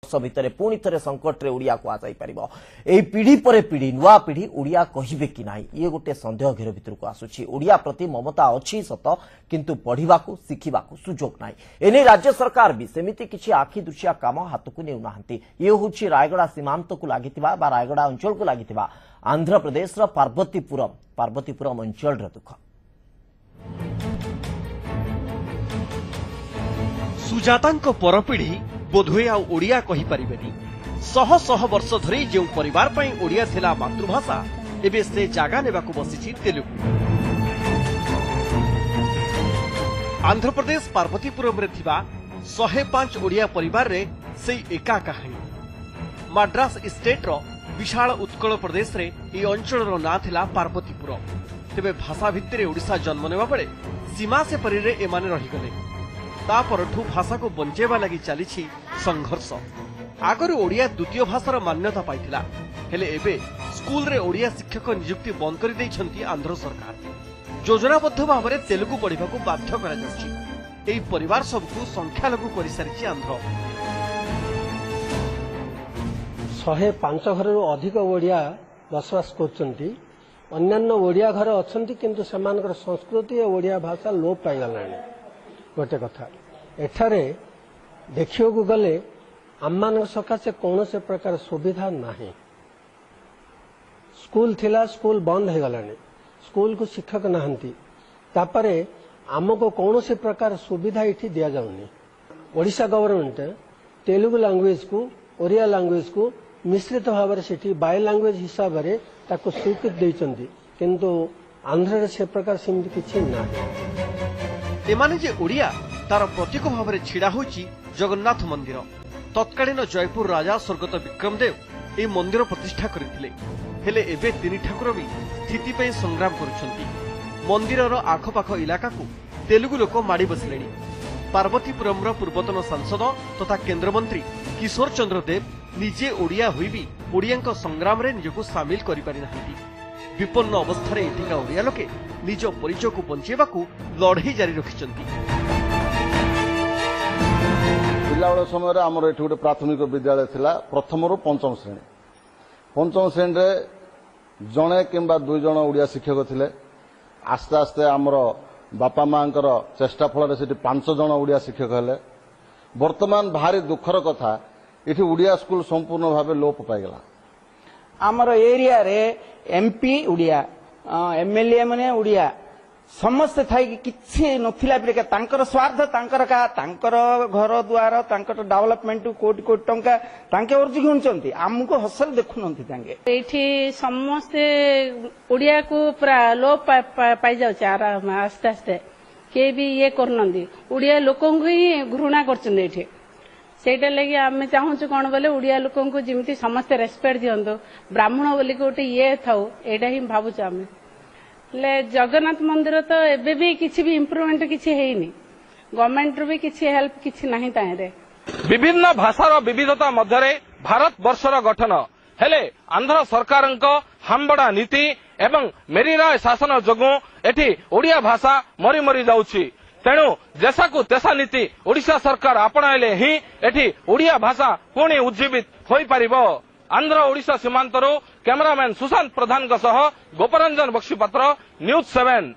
वर्ष भितर पुणी थे संकट रे ओडिया को आसाई पारिबो एई पीढ़ी पर पीढ़ी नुआ पीढ़ी ओडिया कहिबे कि नाही ये गोटे संदेह घेर भितर को आसुछि ओडिया प्रति ममता अछि सत किंतु पढ़िबाकू शिखिबाकू सुजोग नाही एने राज्य सरकार भी सेमिति किछि आखि दृश्या काम हाथ को नेउ नाहंती ये होछि रायगड़ा सीमांत को लागितिबा बा रायगड़ा अंचल को लागितिबा आंध्र प्रदेश रो पार्वतीपुरम अंचल रो दुख सुजातांको परपीढ़ी बोधुए आ ओडिया कहि परिबेनी शह शह वर्ष धरी जो परिवार पई ओडिया थिला मातृभाषा एबे से जागा नेबाकू बसिछि तेलुगु आंध्र प्रदेश पार्वतीपुरम रे थिबा 105 ओडिया परिवार रे से एका कहानी मद्रास स्टेट रो विशाल उत्कल प्रदेश रे ए अंचल रो ना थिला पार्वतीपुरम तेबे भाषा भित्तिरे ओडिशा जन्म नेबा बेले सीमा से परी रे एमाने रहि गले ता परठू भाषा को बंचेबा लागि चलीछि संघर्ष आगरु ओडिया द्वितीय भाषार मान्यता पाइथिला हेले एबे स्कूल रे ओडिया शिक्षक नियुक्ति बंद कर दैछंती आंध्र सरकार योजनाबद्ध भाव में तेलुगु पढ़ाको बाध्य करा जाउछि एई परिवार सबकु संख्या लघु करि सारिछि आंध्र 105 घर अधिक ओडिया बसवास करछंती अन्यान्य ओडिया घर अछंती किंतु सेमानकर संस्कृति और ओडिया भाषा लोप पाई गलानी गोटे कथा एठारे देखियो को गले आम सकाशे कौन से प्रकार सुविधा नहीं स्कूल थिला स्कूल बंद हो गलानी स्कूल को शिक्षक नहांती तापरे आमको कौन से प्रकार सुविधा इठी दिया जाउनी ओडिशा गवर्नमेंट तेलुगु लैंग्वेज को ओडिया लैंग्वेज को मिश्रित भाव में सेठी बाय लैंग्वेज हिसाब से ताको स्वीकृत देइचंती किंतु आंध्र से प्रकार सेमति किछि नाही एमाने जे ओडिया तार प्रतीक भाव में छिड़ा होछि जगन्नाथ मंदिर तत्कालीन जयपुर राजा स्वर्गत विक्रमदेव ए मंदिर प्रतिष्ठा करथिले हेले एबे तिनि ठाकुर भी स्थिति पे संग्राम करुछंती मंदिरर आखपाख इलाका को तेलुगु लोक माड़ी बसिलेनी पार्वतीपुरम पूर्वतन सांसद तथा केंद्र मंत्री किशोर चंद्र देव निजे ओडिया होई भी ओडियांक संग्राम रे निजको शामिल करि पारि नाहंती विपन्न अवस्था एठिका ओडिया लोके निज परिचय को बंचेबाकू लड़ाई जारी रखिछंती पिलाबेल समय आमर एठी गोटे प्राथमिक विद्यालय थिला प्रथम रु पंचम श्रेणी रे जणे किंबा दुई जण ओडिया शिक्षक थिले आस्ते आस्ते आमर बापा मांकर चेष्टा फल से 5 जण ओडिया शिक्षक हेले वर्तमान भारी दुखर कथा इठी ओडिया स्कूल संपूर्ण भाव लोप पाईगला आमर एरिया रे एमपी ओडिया एमएलए माने ओडिया समस्त थाई किछि नथिला बेले तांकर स्वार्थ तांकर का तांकर घर द्वार तांकर डेवलपमेंट कोटी कोटी टंका तांके अर्जी घुंचंती आमको हसल देखुनंती तांके एठी समस्त ओडिया को पूरा लोप पाई जाउछ आस्ते आस्ते के भी ये करनंदी ओडिया लोकन को ही घृणा करछन एठी सेटा लगी आम चाहूँ कौन बोले ओडिया लोकन को जिमती समस्त रेस्पेक्ट दियंतो ब्राह्मण बोली गोटे ये थाउ एटा ही भावुछ आम ले जगन्नाथ मंदिर तो एबे भी किछि भी इम्प्रूवमेंट किछि हेइनी गवर्नमेंट रो भी किछि हेल्प किछि नाही ताहे विभिन्न भाषार विविधता मध्यरे भारत वर्षर गठन हेले आंध्र सरकारंको हाम्बड़ा नीति एवं मेरीराय शासन जोगु एठी ओडिया भाषा मरी मरी जाउछि तेणु जैसा को तेसा नीति ओडिशा सरकार आपणाइले ही एठी ओडिया भाषा पुणी उज्जीवित होई परिबो आंध्र ओडिशा सीमांतरो कैमरामैन सुशांत प्रधान सह गोपरंजन बक्सीपात्र न्यूज 7।